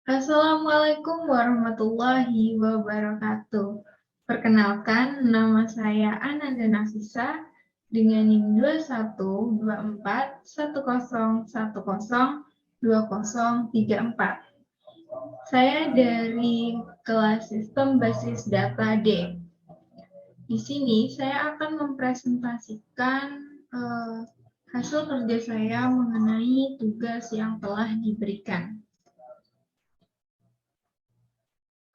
Assalamualaikum warahmatullahi wabarakatuh. Perkenalkan, nama saya Ananda Nafisa dengan NIM 212410102034. Saya dari kelas Sistem Basis Data D. Di sini saya akan mempresentasikan hasil kerja saya mengenai tugas yang telah diberikan.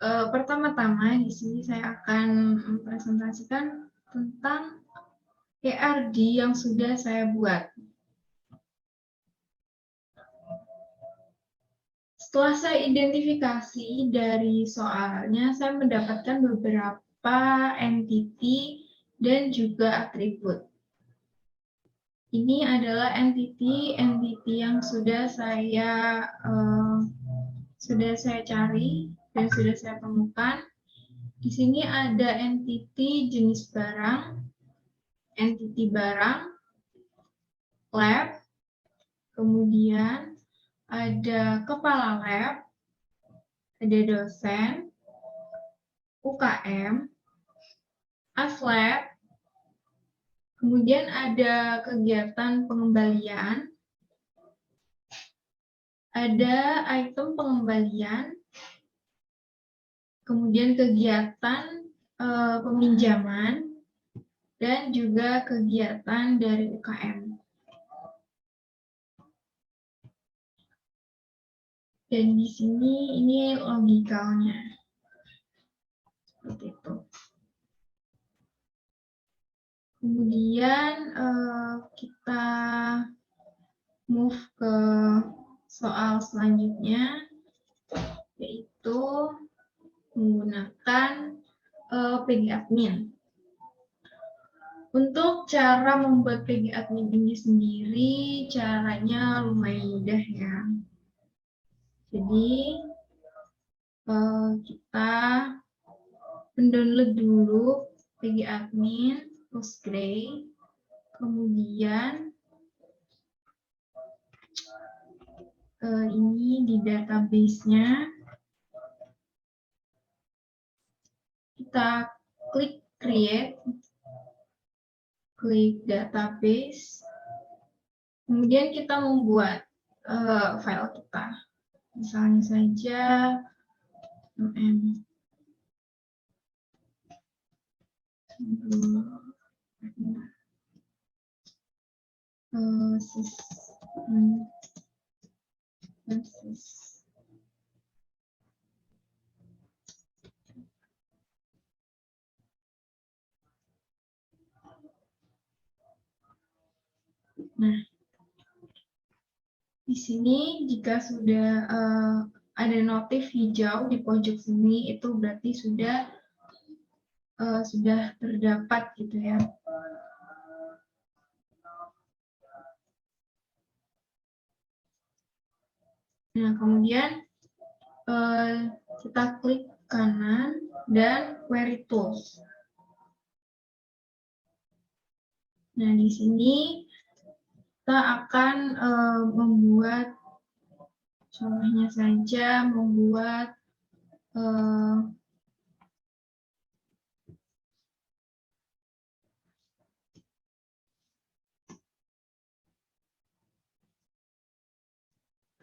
Pertama-tama di sini saya akan mempresentasikan tentang ERD yang sudah saya buat. Setelah saya identifikasi dari soalnya, saya mendapatkan beberapa entity dan juga atribut. Ini adalah entity yang sudah saya cari dan sudah saya temukan. Di sini ada entity jenis barang, entity barang, lab, kemudian ada kepala lab, ada dosen, UKM, aslab, kemudian ada kegiatan pengembalian, ada item pengembalian, kemudian kegiatan peminjaman, dan juga kegiatan dari UKM. Dan di sini ini logikalnya. Seperti itu. Kemudian kita move ke soal selanjutnya, yaitu menggunakan PGAdmin. Untuk cara membuat PGAdmin ini sendiri, caranya lumayan mudah ya. Jadi, kita mendownload dulu PGAdmin, Postgre, kemudian ini di database-nya, kita klik create, klik database, kemudian kita membuat file kita. Misalnya saja Nah, di sini jika sudah ada notif hijau di pojok sini, itu berarti sudah terdapat gitu ya. Nah, kemudian kita klik kanan dan query tools. Nah, di sini kita akan membuat, contohnya saja membuat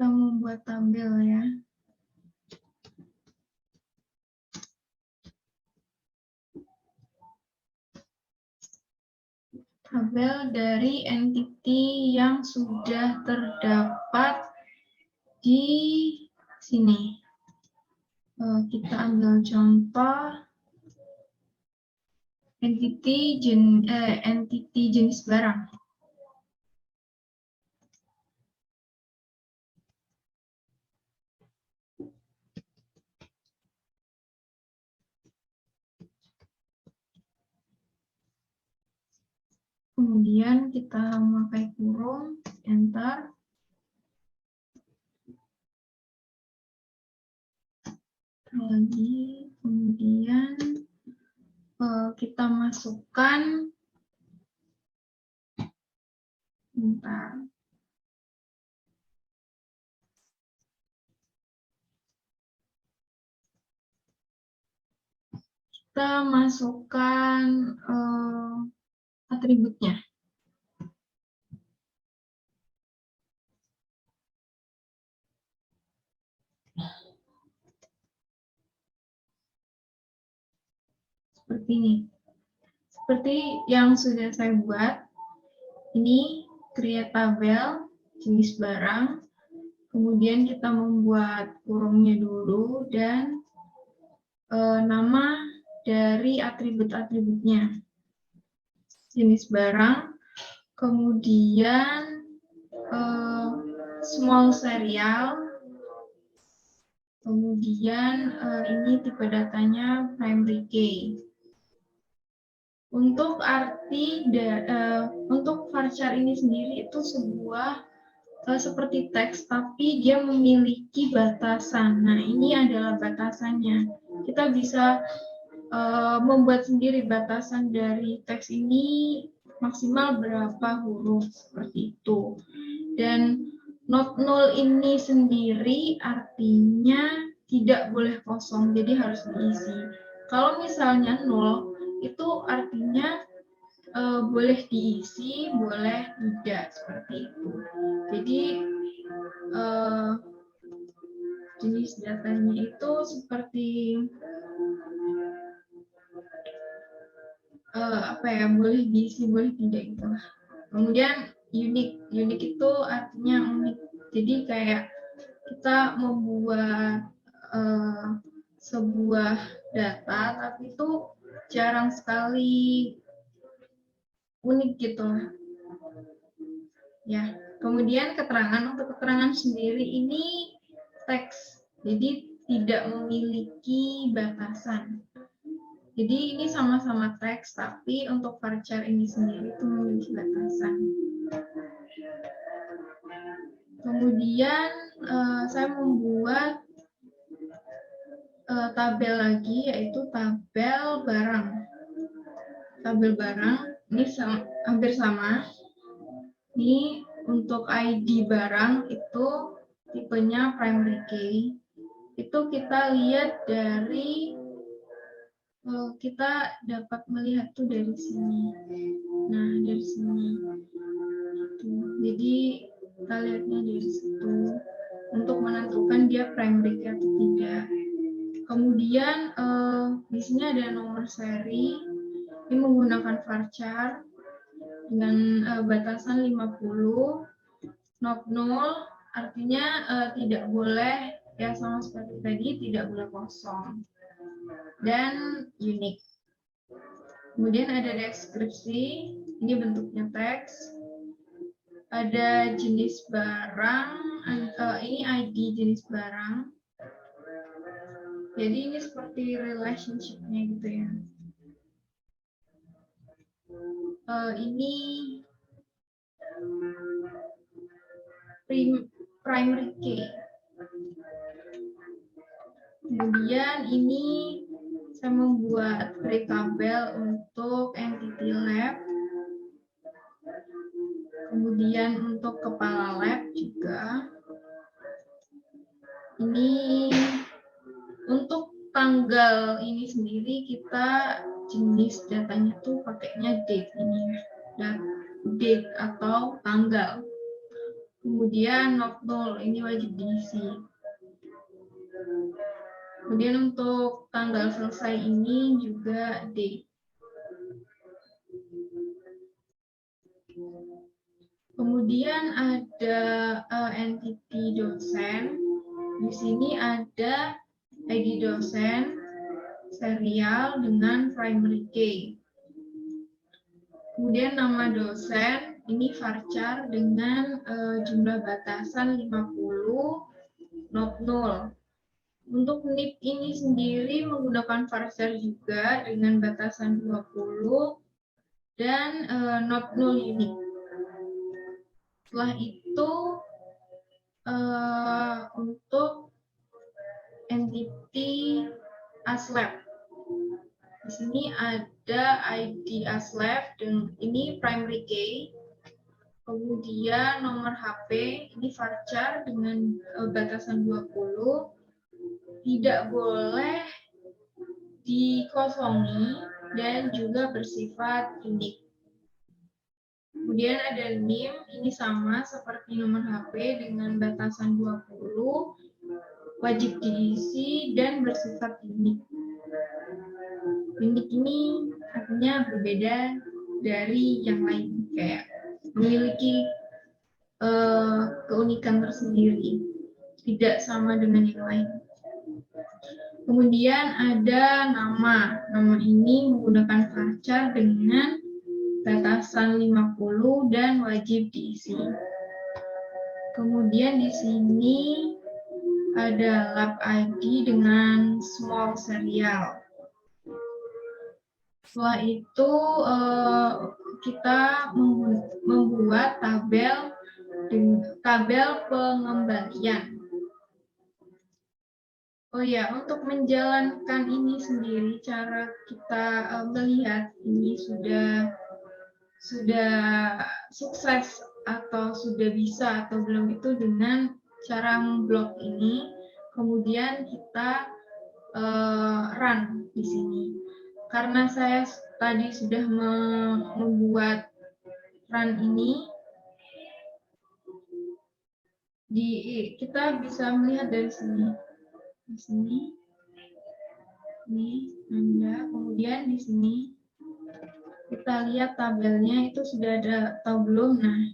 kita membuat tabel ya. Tabel dari entity yang sudah terdapat di sini. Kita ambil contoh entity jenis barang. Kemudian kita memakai kurung, enter. Lagi, kemudian kita masukkan, bentar. kita masukkan atributnya. Seperti ini. Seperti yang sudah saya buat, ini create tabel, jenis barang, kemudian kita membuat kurungnya dulu, dan nama dari atribut-atributnya. Jenis barang, kemudian small serial, kemudian ini tipe datanya primary key. Untuk arti untuk varchar ini sendiri itu sebuah seperti teks, tapi dia memiliki batasan. Nah, ini adalah batasannya. Kita bisa membuat sendiri batasan dari teks ini maksimal berapa huruf, seperti itu. Dan not null ini sendiri artinya tidak boleh kosong, jadi harus diisi. Kalau misalnya nol, itu artinya boleh diisi, boleh tidak, seperti itu. Jadi jenis datanya itu seperti boleh diisi, boleh tidak gitu. Kemudian unik itu artinya unik. Jadi kayak kita membuat sebuah data, tapi itu jarang sekali unik gitu. Ya, kemudian keterangan, untuk keterangan sendiri ini teks, jadi tidak memiliki batasan. Jadi ini sama-sama teks, tapi untuk varchar ini sendiri itu memiliki batasan. Kemudian saya membuat tabel lagi, yaitu tabel barang. Tabel barang ini hampir sama. Ini untuk ID barang itu tipenya primary key. Itu kita lihat dari kita dapat melihat tuh dari sini. Nah, dari sini. Jadi kita lihatnya dari situ untuk menentukan dia primary key atau tidak. Kemudian di sini ada nomor seri. Ini menggunakan varchar dengan batasan 50. Not null artinya tidak boleh, ya sama seperti tadi, tidak boleh kosong. Dan unique. Kemudian ada deskripsi, ini bentuknya teks. Ada jenis barang, ini ID jenis barang. Jadi ini seperti relationship-nya gitu ya. Ini primary key. Kemudian ini saya membuat create tabel untuk entity lab. Kemudian untuk kepala lab juga. Ini untuk tanggal ini sendiri kita jenis datanya tuh pakainya date ini, date atau tanggal. Kemudian not null ini wajib diisi. Kemudian untuk tanggal selesai ini juga date. Kemudian ada entity dosen. Di sini ada ID dosen, serial dengan primary key. Kemudian nama dosen, ini varchar dengan jumlah batasan 50, not null. Untuk NIP ini sendiri menggunakan varchar juga dengan batasan 20 dan not null unique. Setelah itu untuk entity aslab. Di sini ada ID aslab dan ini primary key. Kemudian nomor HP ini varchar dengan batasan 20. Tidak boleh dikosongi dan juga bersifat unik. Kemudian ada NIM, ini sama seperti nomor HP dengan batasan 20, wajib diisi dan bersifat unik. Unik ini artinya berbeda dari yang lain, kayak memiliki keunikan tersendiri, tidak sama dengan yang lain. Kemudian ada nama. Nama ini menggunakan varchar dengan batasan 50 dan wajib diisi. Kemudian di sini ada lab ID dengan small serial. Setelah itu kita membuat tabel pengembalian. Oh ya, untuk menjalankan ini sendiri, cara kita melihat ini sudah sukses atau sudah bisa atau belum itu dengan cara memblok ini, kemudian kita run di sini. Karena saya tadi sudah membuat run ini, kita bisa melihat dari sini. Di sini, ini Anda, kemudian di sini kita lihat tabelnya itu sudah ada atau belum. Nah,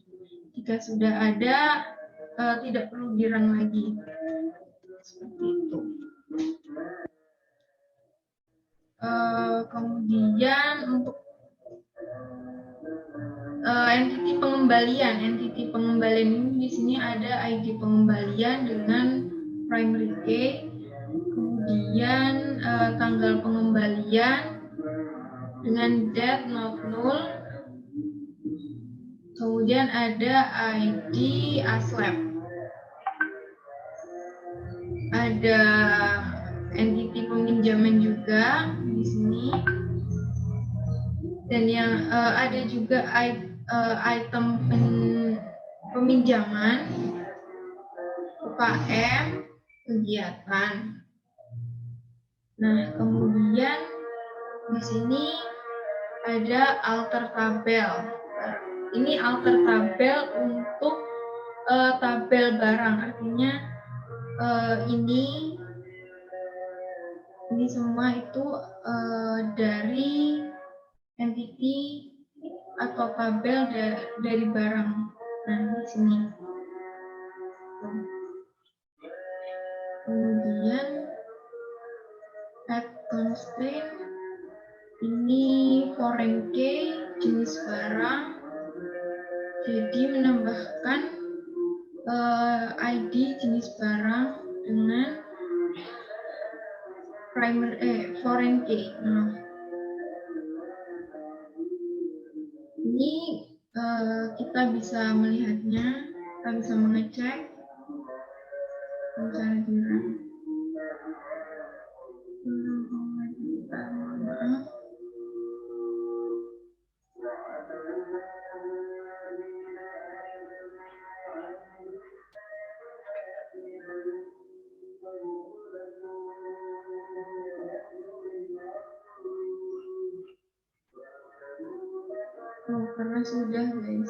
jika sudah ada, tidak perlu di-run lagi. Seperti itu. Kemudian untuk entity pengembalian ini di sini ada ID pengembalian dengan primary key, kemudian tanggal pengembalian dengan date not null, kemudian ada ID ASLAB, ada entity peminjaman juga di sini, dan yang ada juga item peminjaman, UKM, kegiatan. Nah, kemudian di sini ada alter tabel. Ini alter tabel untuk tabel barang, artinya ini semua itu dari entity atau tabel dari barang. Nah, di sini. Kemudian add constraint, ini foreign key, jenis barang, jadi menambahkan ID jenis barang dengan foreign key. Nah, ini kita bisa melihatnya, kita bisa mengecek cara dirun. Maaf. Karena sudah guys,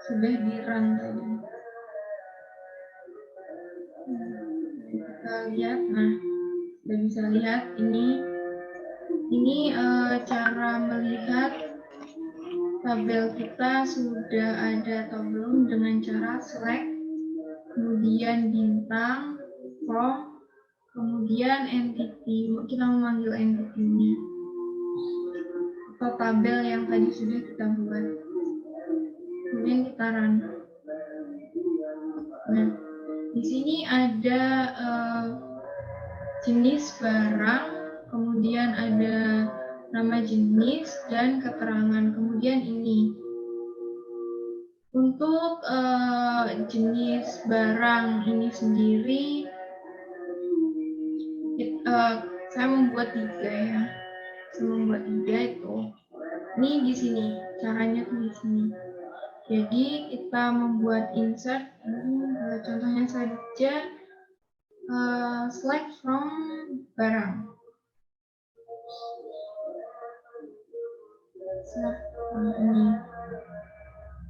sudah di-run tadi. Kita lihat, nah, kita bisa lihat ini cara melihat tabel kita sudah ada atau belum dengan cara select, kemudian bintang, from, kemudian entity, kita memanggil entity-nya atau tabel yang tadi sudah kita buat, kemudian kita run. Nah, di sini ada jenis barang, kemudian ada nama jenis dan keterangan, kemudian ini untuk jenis barang ini sendiri saya membuat 3 ya. Saya membuat 3 itu. Ini di sini, caranya tuh di sini. Jadi kita membuat insert, contohnya saja select from barang. Select from ini.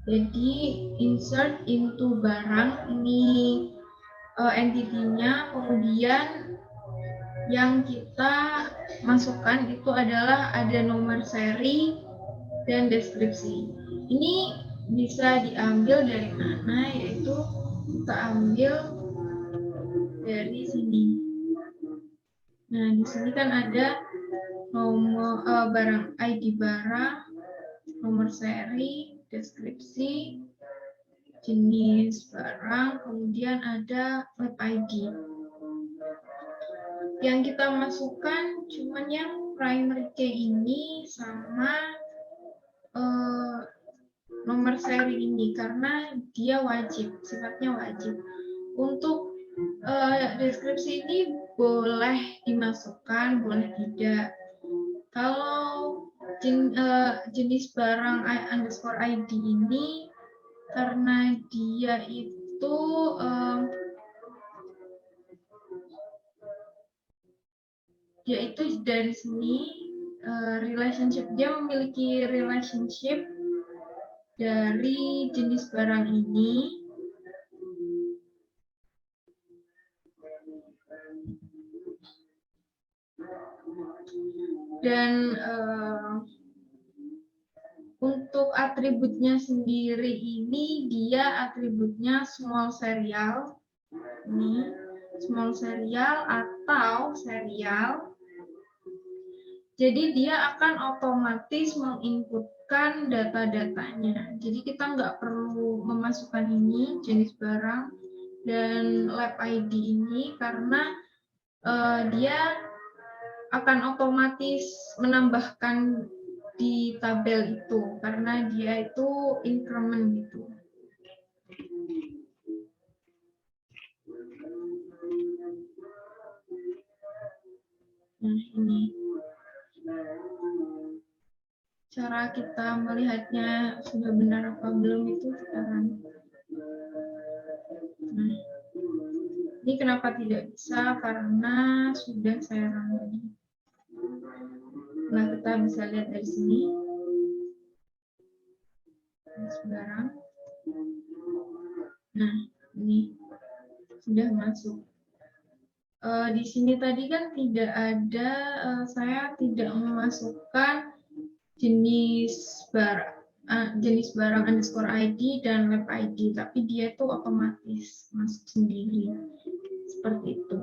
Jadi insert into barang ini entity-nya, kemudian yang kita masukkan itu adalah ada nomor seri dan deskripsi. Ini bisa diambil dari mana, yaitu kita ambil dari sini. Nah, di sini kan ada nomor barang, ID barang, nomor seri, deskripsi, jenis barang, kemudian ada web ID. Yang kita masukkan cuman yang primary key ini sama nomor seri ini karena dia wajib, sifatnya wajib. Untuk deskripsi ini boleh dimasukkan, boleh tidak. Kalau jenis barang underscore ID ini karena dia itu yaitu dari sini relationship, dia memiliki relationship dari jenis barang ini dan untuk atributnya sendiri ini dia atributnya small serial, ini small serial atau serial. Jadi dia akan otomatis menginputkan data-datanya. Jadi kita nggak perlu memasukkan ini jenis barang dan lab ID ini karena dia akan otomatis menambahkan di tabel itu karena dia itu increment gitu. Nah, ini cara kita melihatnya sudah benar apa belum itu sekarang. Nah, ini kenapa tidak bisa? Karena sudah saya rangkai. Nah, kita bisa lihat dari sini. Sekarang. Nah, ini sudah masuk. Di sini tadi kan tidak ada, saya tidak memasukkan jenis barang underscore ID dan web ID, tapi dia itu otomatis masuk sendiri seperti itu.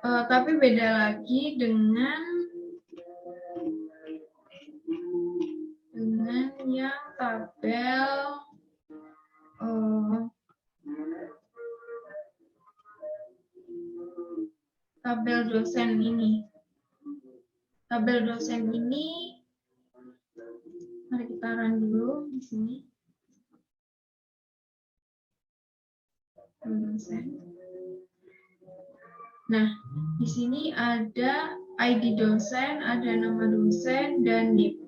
Tapi beda lagi dengan yang tabel dosen ini. Tabel dosen ini, mari kita run dulu di sini. Dosen. Nah, di sini ada ID dosen, ada nama dosen, dan NIP.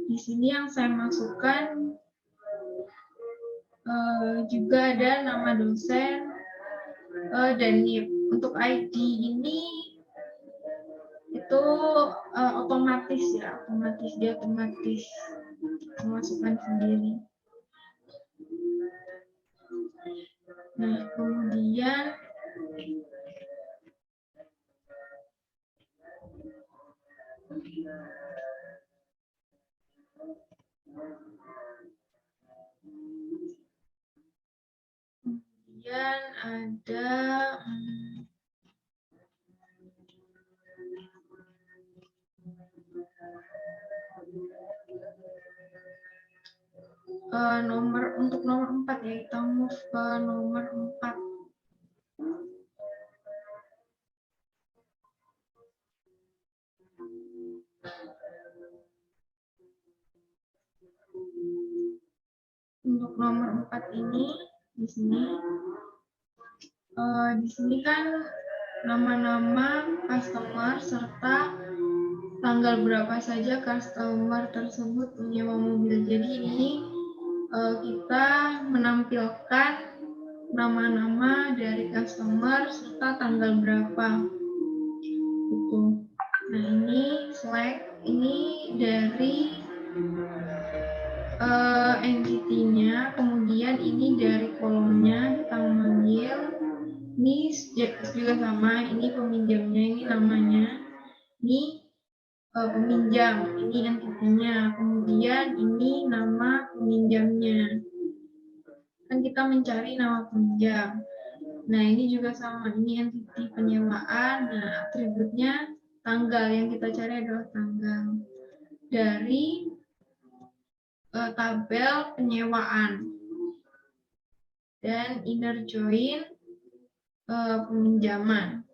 Di sini yang saya masukkan juga ada nama dosen dan NIP. Untuk ID ini itu otomatis ya, dia otomatis memasukkan sendiri. Nah, kemudian ada untuk nomor 4 ya, kita move ke nomor 4. Untuk nomor 4 ini di sini kan nama-nama customer serta tanggal berapa saja customer tersebut menyewa mobil. Jadi ini kita menampilkan nama-nama dari customer serta tanggal berapa. Gitu. Nah, ini Slack, ini dari entity-nya, kemudian ini dari kolomnya kita memanggil. Ini juga sama, ini peminjamnya, ini namanya, ini peminjam, ini entity-nya, kemudian ini nama peminjamnya. Kan kita mencari nama peminjam. Nah, ini juga sama, ini entity penyewaan. Nah, atributnya tanggal, yang kita cari adalah tanggal dari tabel penyewaan. Dan inner join peminjaman.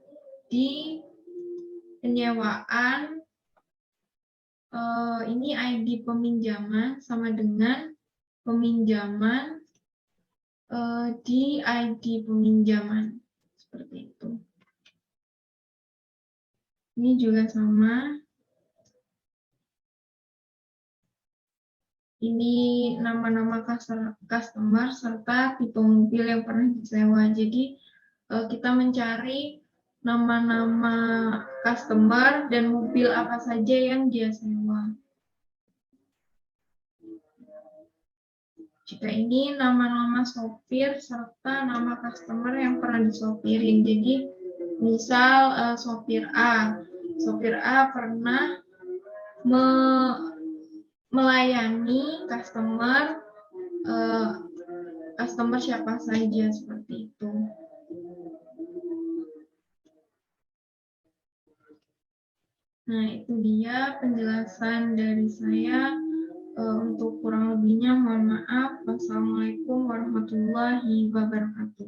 Di penyewaan, ini ID peminjaman sama dengan peminjaman di ID peminjaman, seperti itu. Ini juga sama. Ini nama-nama customer serta tipe mobil yang pernah disewa. Jadi kita mencari nama-nama customer dan mobil apa saja yang dia sewa. Jika ini nama-nama sopir serta nama customer yang pernah disopirin. Jadi misal sopir A pernah melayani customer siapa saja, seperti itu. Nah, itu dia penjelasan dari saya. Untuk kurang lebihnya mohon maaf. Wassalamualaikum warahmatullahi wabarakatuh.